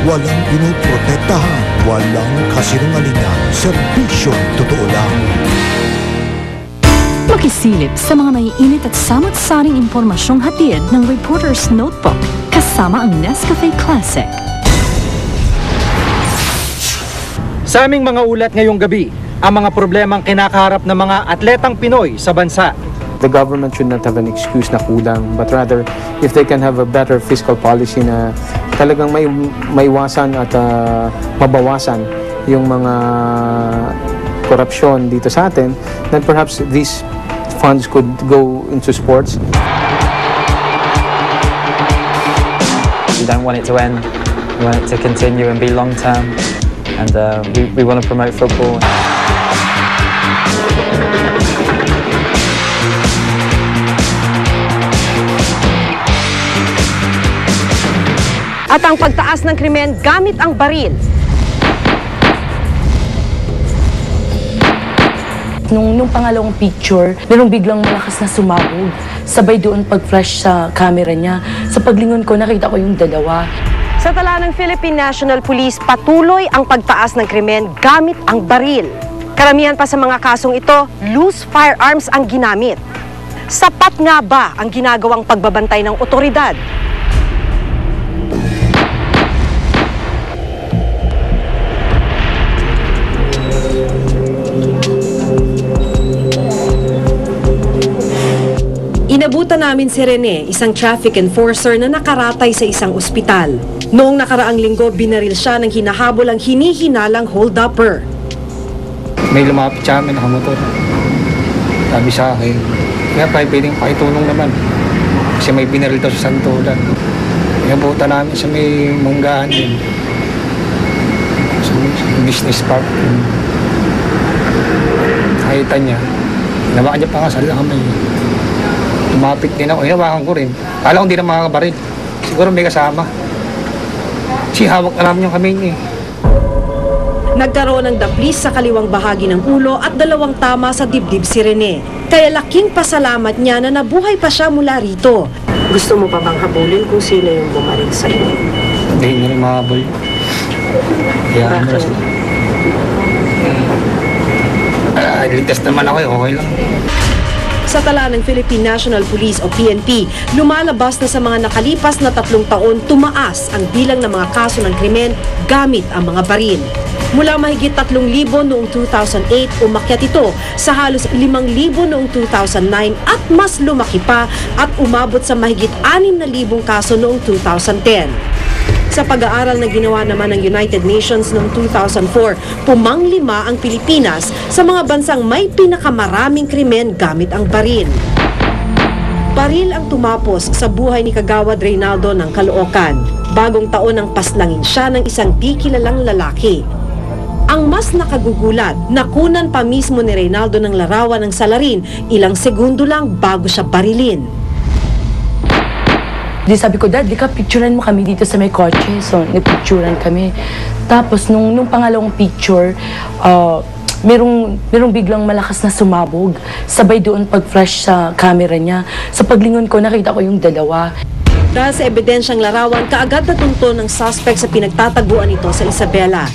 Walang pinoprotektahan, walang kasinungalingan, serbisyong totoo lang. Makisilip sa mga maiinit at samot-saring impormasyong hatid ng Reporter's Notebook kasama ang Nescafe Classic. Sa aming mga ulat ngayong gabi, ang mga problemang kinakaharap ng mga atletang Pinoy sa bansa. The government should not have an excuse na kulang, but rather if they can have a better fiscal policy na talagang maiwasan at mabawasan yung mga korupsyon dito sa atin, then perhaps these funds could go into sports. We don't want it to end. We want it to continue and be long term, and we want to promote football. At ang pagtaas ng krimen gamit ang baril. Nung pangalawang picture, merong biglang malakas na sumabog. Sabay doon pag-flash sa camera niya. Sa paglingon ko, nakita ko yung dalawa. Sa tala ng Philippine National Police, patuloy ang pagtaas ng krimen gamit ang baril. Karamihan pa sa mga kasong ito, loose firearms ang ginamit. Sapat nga ba ang ginagawang pagbabantay ng otoridad? Inabutan namin si Rene, isang traffic enforcer na nakaratay sa isang ospital. Noong nakaraang linggo, binaril siya ng hinahabol ang hinihinalang hold-upper. May lumapit sa amin, nakamotor. Sabi sa akin, kaya pwedeng pakitulong naman. Kasi may binaril daw sa Santolan. Inabutan namin sa may munggahan din. Sa business park. Nakita niya. Nabakan niya pakasal na kami. Tumapit din ako, hinawakan ko rin. Kala ko hindi na makakabaril. Siguro may kasama. Kasi hawak na namin yung kamay niya eh. Nagkaroon ng daplis sa kaliwang bahagi ng ulo at 2 tama sa dibdib si Rene. Kaya laking pasalamat niya na nabuhay pa siya mula rito. Gusto mo pa bang habulin kung sino yung bumaril sa iyo? Hindi na rin makahabol. Kaya ano na sila. Ligtas naman ako eh, okay lang. Sa tala ng Philippine National Police o PNP, lumalabas na sa mga nakalipas na 3 taon, tumaas ang bilang ng mga kaso ng krimen gamit ang mga baril. Mula mahigit 3,000 noong 2008, umakyat ito sa halos 5,000 noong 2009 at mas lumaki pa at umabot sa mahigit 6,000 kaso noong 2010. Sa pag-aaral na ginawa naman ng United Nations noong 2004, pumanglima ang Pilipinas sa mga bansang may pinakamaraming krimen gamit ang baril. Baril ang tumapos sa buhay ni Kagawad Reynaldo ng Caloocan. Bagong taon ang paslangin siya ng isang di kilalang lalaki. Ang mas nakagugulat, nakunan pa mismo ni Reynaldo ng larawan ng salarin ilang segundo lang bago siya barilin. Di sabi ko, Dad, di ka picturean mo kami dito sa may kotse. So, nagpicturean kami. Tapos, nung pangalawang picture, merong biglang malakas na sumabog. Sabay doon pag-flash sa camera niya. Sa paglingon ko, nakita ko yung dalawa. Dahil sa ebidensyang larawan, kaagad natunto ng suspect sa pinagtataguan nito sa Isabela.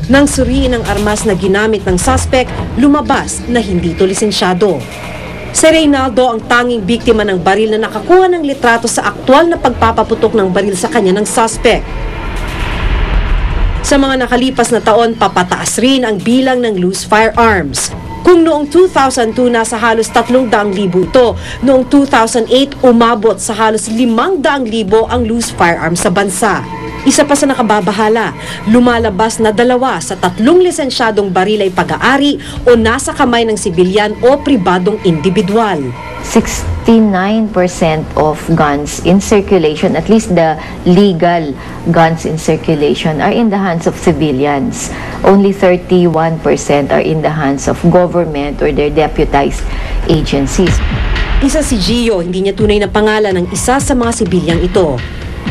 Nang suriin ang armas na ginamit ng suspect, lumabas na hindi ito lisensyado. Si Reynaldo ang tanging biktima ng baril na nakakuha ng litrato sa aktwal na pagpapaputok ng baril sa kanya ng suspect. Sa mga nakalipas na taon, papataas rin ang bilang ng loose firearms. Kung noong 2002 nasa halos 300,000 ito, noong 2008 umabot sa halos 500,000 ang loose firearms sa bansa. Isa pa sa nakababahala, lumalabas na 2 sa 3 lisensyadong baril ay pag-aari o nasa kamay ng sibilyan o pribadong individual. 69% of guns in circulation, at least the legal guns in circulation, are in the hands of civilians. Only 31% are in the hands of government or their deputized agencies. Isa si Gio, hindi niya tunay na pangalan ng isa sa mga sibilyang ito.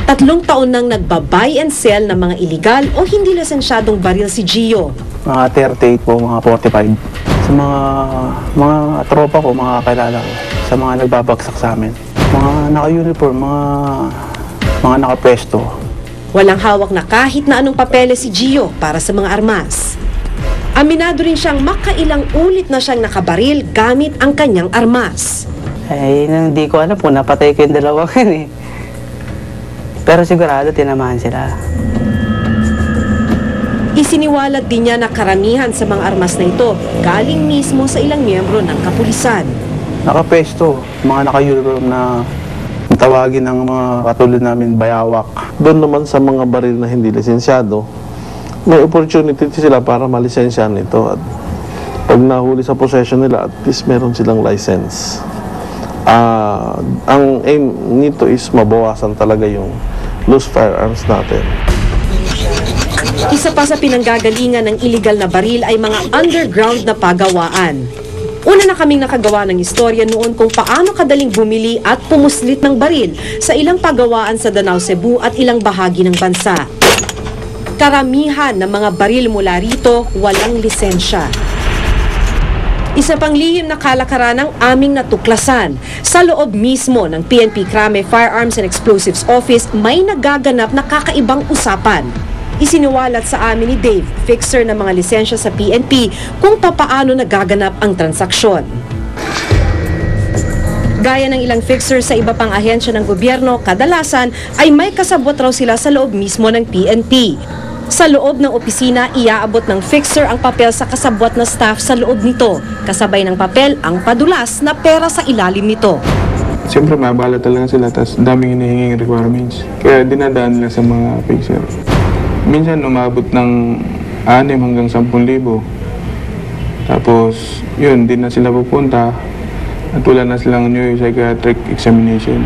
3 taon nang nagba-buy and sell ng mga illegal o hindi lisensyadong baril si Gio. Mga 38 po, mga 45. Sa mga tropa ko, mga kakilala ko, sa mga nagbabagsak sa amin. Mga naka-uniform, mga nakapwesto. Walang hawak na kahit na anong papeles si Gio para sa mga armas. Aminado rin siyang makailang ulit na siyang nakabaril gamit ang kanyang armas. Ay, hindi ko alam po, napatay ko yung dalawa yun eh. Pero sigurado tinamaan sila. Isiniwalat din niya na karamihan sa mga armas na ito galing mismo sa ilang miyembro ng kapulisan. Nakapesto, mga naka-uniform na tawagin ng mga katulad namin bayawak. Doon naman sa mga baril na hindi lisensyado, may opportunity sila para malisensyahan ito. At pag nahuli sa possession nila, at least meron silang license. Ang aim nito is mabawasan talaga yung loose firearms natin. Isa pa sa pinanggagalingan ng illegal na baril ay mga underground na pagawaan. Una na kaming nakagawa ng istorya noon kung paano kadaling bumili at pumuslit ng baril sa ilang pagawaan sa Danao, Cebu at ilang bahagi ng bansa. Karamihan ng mga baril mula rito walang lisensya. Isa pang lihim na kalakaran ang aming natuklasan. Sa loob mismo ng PNP Krame Firearms and Explosives Office may nagaganap na kakaibang usapan. Isiniwalat sa amin ni Dave, fixer ng mga lisensya sa PNP, kung papaano nagaganap ang transaksyon. Gaya ng ilang fixer sa iba pang ahensya ng gobyerno, kadalasan ay may kasabot raw sila sa loob mismo ng PNP. Sa loob ng opisina, iaabot ng fixer ang papel sa kasabwat na staff sa loob nito. Kasabay ng papel ang padulas na pera sa ilalim nito. Siyempre, mabala talaga sila, tapos daming hinihinging requirements. Kaya dinadaan nila sa mga fixer. Minsan umabot ng 6 hanggang 10,000. Tapos, yun, di na sila pupunta at wala na silang new psychiatric examination.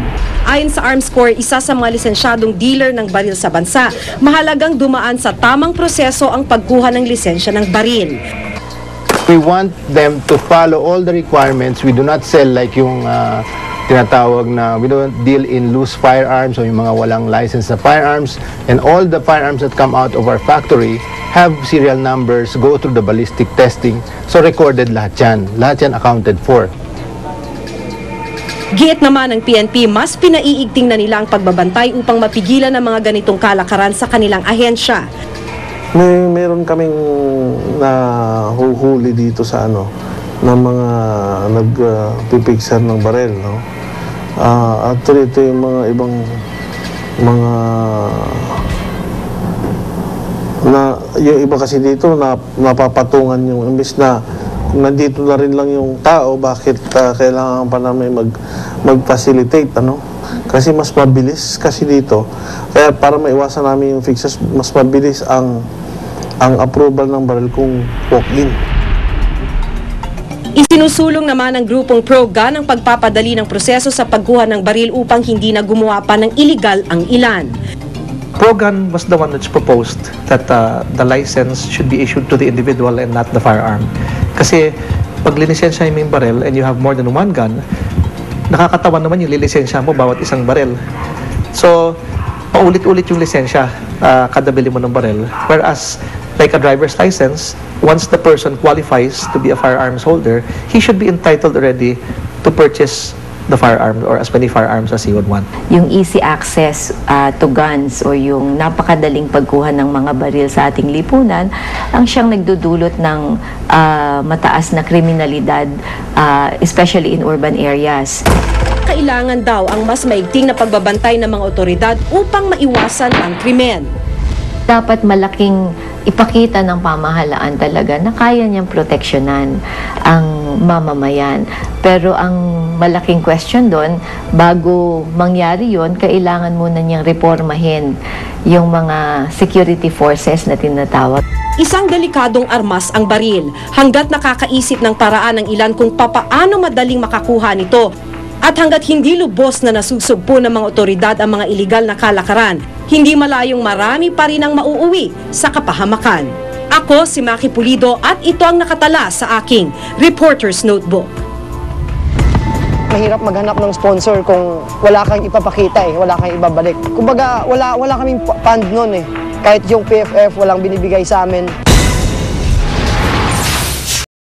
Ayon sa Arms Corps, isa sa mga lisensyadong dealer ng baril sa bansa, mahalagang dumaan sa tamang proseso ang pagkuha ng lisensya ng baril. We want them to follow all the requirements. We do not sell like yung tinatawag na we don't deal in loose firearms o yung mga walang license na firearms, and all the firearms that come out of our factory have serial numbers, go through the ballistic testing, so recorded lahat yan accounted for. Giit naman ng PNP, mas pinaiigting na nila ang pagbabantay upang mapigilan ang mga ganitong kalakaran sa kanilang ahensya. Meron kaming nahuhuli dito sa ng mga nagpipixer ng baril, no? Actually, ito yung mga ibang yung iba kasi dito napapatungan yung imbis na kung nandito na rin lang yung tao, bakit kailangan pa namin mag-facilitate, Kasi mas mabilis kasi dito. Kaya para maiwasan namin yung fixes, mas mabilis ang approval ng baril kung walk-in. Isinusulong naman ng grupong pro-gun ang pagpapadali ng proseso sa pagkuha ng baril upang hindi na gumawa pa ng illegal ang ilan. Pro-gun was the one that's proposed that the license should be issued to the individual and not the firearm. Kasi pag lilisensya mo yung baril and you have more than one gun, nakakatawan naman yung lilisensya mo bawat isang baril. So, paulit-ulit yung lisensya kada bili mo ng baril. Whereas, like a driver's license, once the person qualifies to be a firearms holder, he should be entitled already to purchase the firearms or as many firearms as he would want. Yung easy access to guns o yung napakadaling pagkuha ng mga baril sa ating lipunan ang siyang nagdudulot ng mataas na kriminalidad, especially in urban areas. Kailangan daw ang mas maigting na pagbabantay ng mga otoridad upang maiwasan ang krimen. Dapat malaking ipakita ng pamahalaan talaga na kaya niyang proteksyonan ang mamamayan. Pero ang malaking question doon, bago mangyari yon, kailangan muna niyang reformahin yung mga security forces na tinatawag. Isang delikadong armas ang baril, hanggat nakakaisip ng paraan ng ilan kung papaano madaling makakuha nito. At hanggat hindi lubos na nasusugpo ng mga otoridad ang mga iligal na kalakaran, hindi malayong marami pa rin ang mauuwi sa kapahamakan. Ako si Maki Pulido at ito ang nakatala sa aking Reporter's Notebook. Mahirap maghanap ng sponsor kung wala kang ipapakita wala kang ibabalik. Kumbaga wala kaming fund noon Kahit yung PFF walang binibigay sa amin.